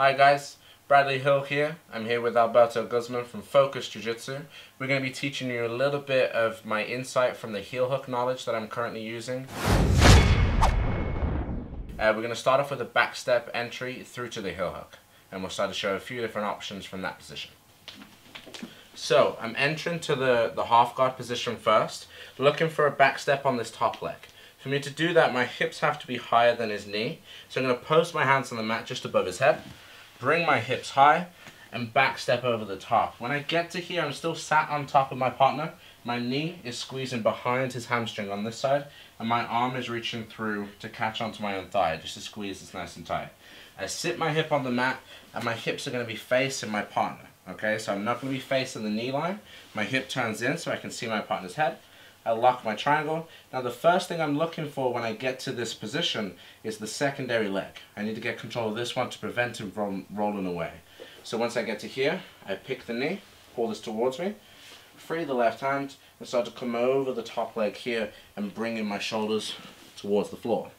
Hi guys, Bradley Hill here. I'm here with Alberto Guzman from Focus Jiu-Jitsu. We're going to be teaching you a little bit of my insight from the heel hook knowledge that I'm currently using. We're going to start off with a backstep entry through to the heel hook, and we'll start to show a few different options from that position. So I'm entering to the half guard position first, looking for a backstep on this top leg. For me to do that, my hips have to be higher than his knee, so I'm going to post my hands on the mat just above his head, bring my hips high, and backstep over the top. When I get to here, I'm still sat on top of my partner. My knee is squeezing behind his hamstring on this side, and my arm is reaching through to catch onto my own thigh, just to squeeze this nice and tight. I sit my hip on the mat, and my hips are going to be facing my partner. Okay, so I'm not going to be facing the knee line. My hip turns in so I can see my partner's head. I lock my triangle. Now the first thing I'm looking for when I get to this position is the secondary leg. I need to get control of this one to prevent him from rolling away. So once I get to here, I pick the knee, pull this towards me, free the left hand, and start to come over the top leg here and bring in my shoulders towards the floor.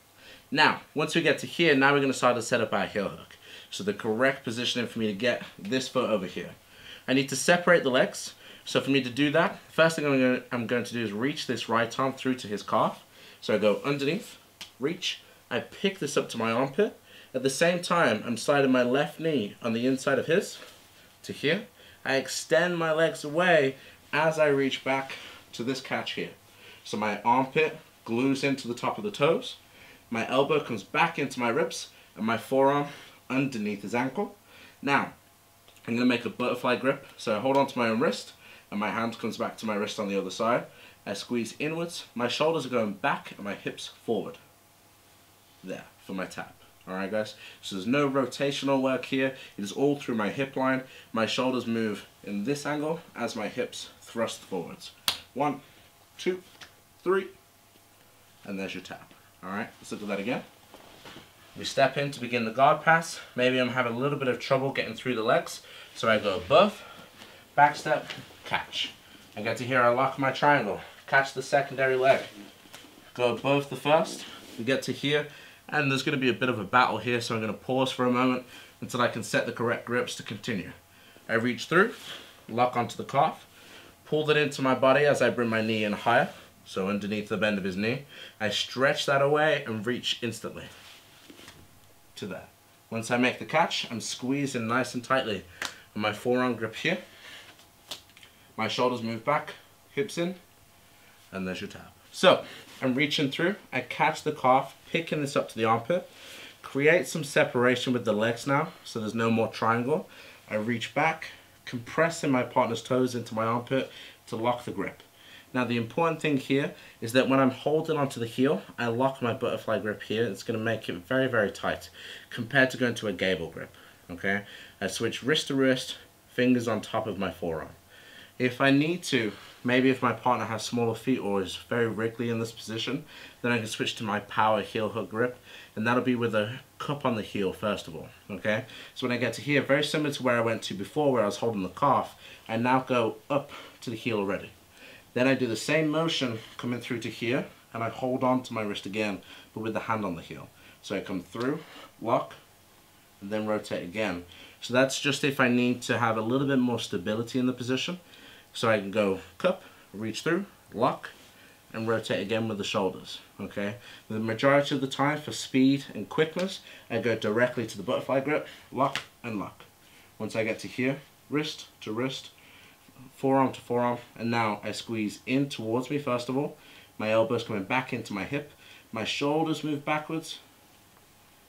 Now, once we get to here, now we're going to start to set up our heel hook. So the correct positioning for me to get this foot over here. I need to separate the legs. So for me to do that, first thing I'm going to do is reach this right arm through to his calf. So I go underneath, reach, I pick this up to my armpit. At the same time, I'm sliding my left knee on the inside of his to here. I extend my legs away as I reach back to this catch here. So my armpit glues into the top of the toes, my elbow comes back into my ribs, and my forearm underneath his ankle. Now, I'm going to make a butterfly grip. So I hold on to my own wrist, and my hand comes back to my wrist on the other side. I squeeze inwards, my shoulders are going back, and my hips forward. There, for my tap. Alright guys, so there's no rotational work here. It is all through my hip line. My shoulders move in this angle as my hips thrust forwards. 1, 2, 3, and there's your tap. Alright, let's look at that again. We step in to begin the guard pass. Maybe I'm having a little bit of trouble getting through the legs, so I go above, backstep, catch. I get to here, I lock my triangle, catch the secondary leg, go above the first, we get to here, and there's going to be a bit of a battle here, so I'm going to pause for a moment until I can set the correct grips to continue. I reach through, lock onto the calf, pull that into my body as I bring my knee in higher, so underneath the bend of his knee. I stretch that away and reach instantly to there. Once I make the catch, I'm squeezing nice and tightly on my forearm grip here. My shoulders move back, hips in, and there's your tap. So, I'm reaching through, I catch the calf, picking this up to the armpit, create some separation with the legs now, so there's no more triangle. I reach back, compressing my partner's toes into my armpit to lock the grip. Now the important thing here is that when I'm holding onto the heel, I lock my butterfly grip here. It's going to make it very, very tight compared to going to a gable grip. Okay, I switch wrist to wrist, fingers on top of my forearm. If I need to, maybe if my partner has smaller feet or is very wriggly in this position, then I can switch to my power heel hook grip, and that'll be with a cup on the heel first of all. Okay, so when I get to here, very similar to where I went to before where I was holding the calf, I now go up to the heel already. Then I do the same motion coming through to here, and I hold on to my wrist again, but with the hand on the heel. So I come through, lock, and then rotate again. So that's just if I need to have a little bit more stability in the position. So I can go cup, reach through, lock, and rotate again with the shoulders. Okay. The majority of the time for speed and quickness, I go directly to the butterfly grip, lock, and lock. Once I get to here, wrist to wrist, forearm to forearm, and now I squeeze in towards me first of all. My elbows coming back into my hip, my shoulders move backwards,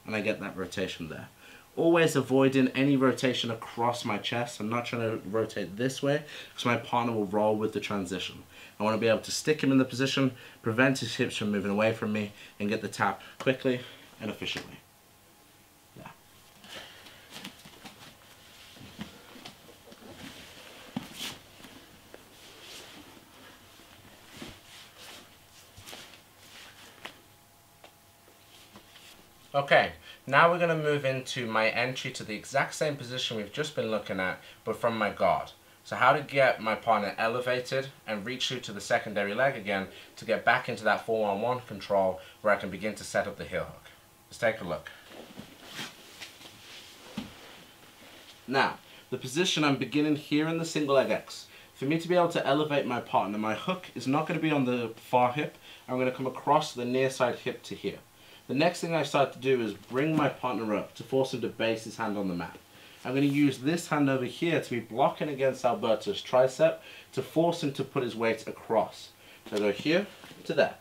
and I get that rotation there. Always avoiding any rotation across my chest. I'm not trying to rotate this way because my partner will roll with the transition. I want to be able to stick him in the position, prevent his hips from moving away from me, and get the tap quickly and efficiently. Yeah. Okay, now we're going to move into my entry to the exact same position we've just been looking at, but from my guard. So how to get my partner elevated and reach through to the secondary leg again to get back into that 4-on-1 control where I can begin to set up the heel hook. Let's take a look. Now, the position I'm beginning here in the single leg X. For me to be able to elevate my partner, my hook is not going to be on the far hip. I'm going to come across the near side hip to here. The next thing I start to do is bring my partner up to force him to base his hand on the mat. I'm going to use this hand over here to be blocking against Alberto's tricep to force him to put his weight across. So I go here to there.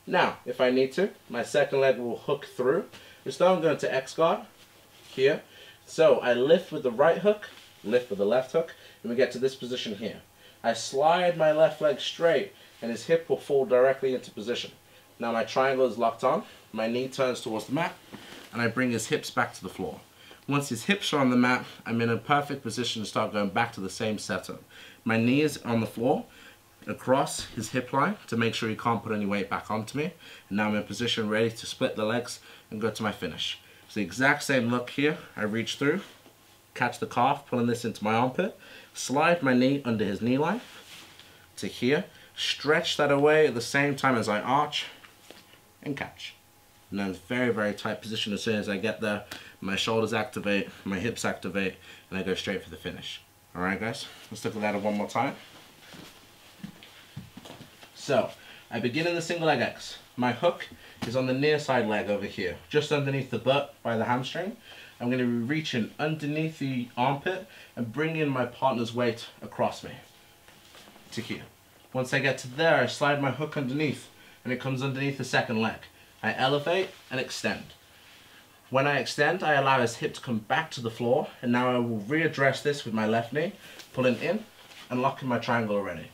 Now, if I need to, my second leg will hook through. Instead I'm going to X guard here. So I lift with the right hook, lift with the left hook, and we get to this position here. I slide my left leg straight and his hip will fall directly into position. Now my triangle is locked on, my knee turns towards the mat, and I bring his hips back to the floor. Once his hips are on the mat, I'm in a perfect position to start going back to the same setup. My knee is on the floor, across his hip line to make sure he can't put any weight back onto me. And now I'm in a position ready to split the legs and go to my finish. It's the exact same look here. I reach through, catch the calf, pulling this into my armpit, slide my knee under his knee line to here, stretch that away at the same time as I arch and catch. And then very, very tight position. As soon as I get there, my shoulders activate, my hips activate, and I go straight for the finish. Alright guys, let's look at that one more time. So, I begin in the single leg X. My hook is on the near side leg over here, just underneath the butt by the hamstring. I'm going to be reaching underneath the armpit and bringing my partner's weight across me to here. Once I get to there, I slide my hook underneath and it comes underneath the second leg. I elevate and extend. When I extend, I allow his hip to come back to the floor, and now I will readdress this with my left knee, pulling in and locking my triangle already.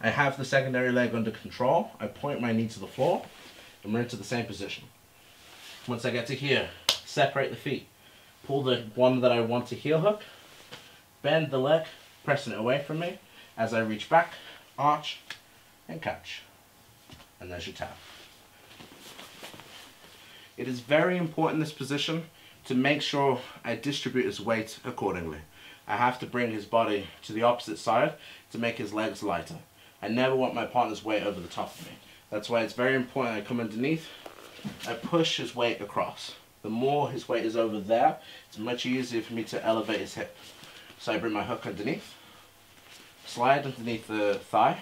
I have the secondary leg under control. I point my knee to the floor and we're into the same position. Once I get to here, separate the feet. Pull the one that I want to heel hook, bend the leg, pressing it away from me as I reach back, arch, and catch. And there's your tap. It is very important in this position to make sure I distribute his weight accordingly. I have to bring his body to the opposite side to make his legs lighter. I never want my partner's weight over the top of me. That's why it's very important I come underneath, I push his weight across. The more his weight is over there, it's much easier for me to elevate his hip. So I bring my hook underneath, slide underneath the thigh,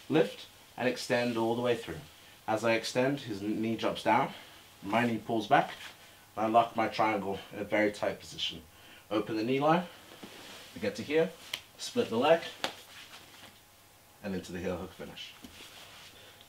lift, and extend all the way through. As I extend, his knee drops down, my knee pulls back, and I lock my triangle in a very tight position. Open the knee line, I get to here, split the leg, and into the heel hook finish.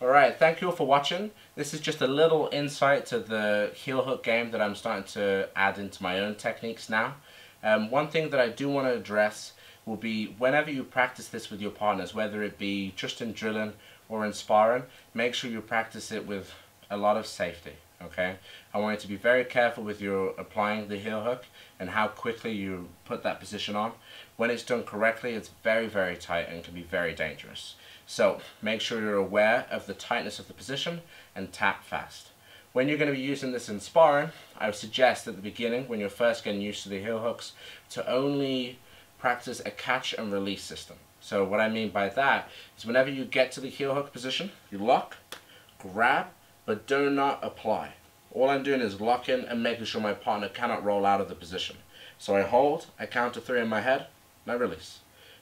Alright, thank you all for watching. This is just a little insight to the heel hook game that I'm starting to add into my own techniques now. One thing that I do want to address will be whenever you practice this with your partners, whether it be just in drilling or in sparring, make sure you practice it with a lot of safety. Okay, I want you to be very careful with your applying the heel hook and how quickly you put that position on. When it's done correctly, it's very, very tight and can be very dangerous. So make sure you're aware of the tightness of the position and tap fast. When you're going to be using this in sparring, I would suggest at the beginning, when you're first getting used to the heel hooks, to only practice a catch and release system. So what I mean by that is whenever you get to the heel hook position, you lock, grab, but do not apply. All I'm doing is locking and making sure my partner cannot roll out of the position. So I hold, I count to 3 in my head, and I release.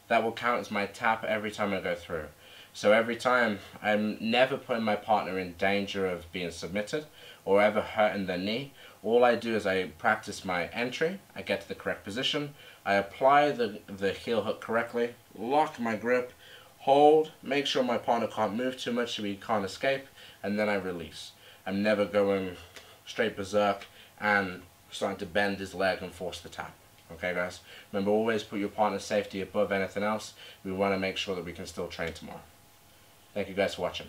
That will count as my tap every time I go through. So every time, I'm never putting my partner in danger of being submitted or ever hurting their knee. All I do is I practice my entry, I get to the correct position, I apply the heel hook correctly, lock my grip, hold, make sure my partner can't move too much so he can't escape, and then I release. I'm never going straight berserk and starting to bend his leg and force the tap. Okay guys? Remember, always put your partner's safety above anything else. We want to make sure that we can still train tomorrow. Thank you guys for watching.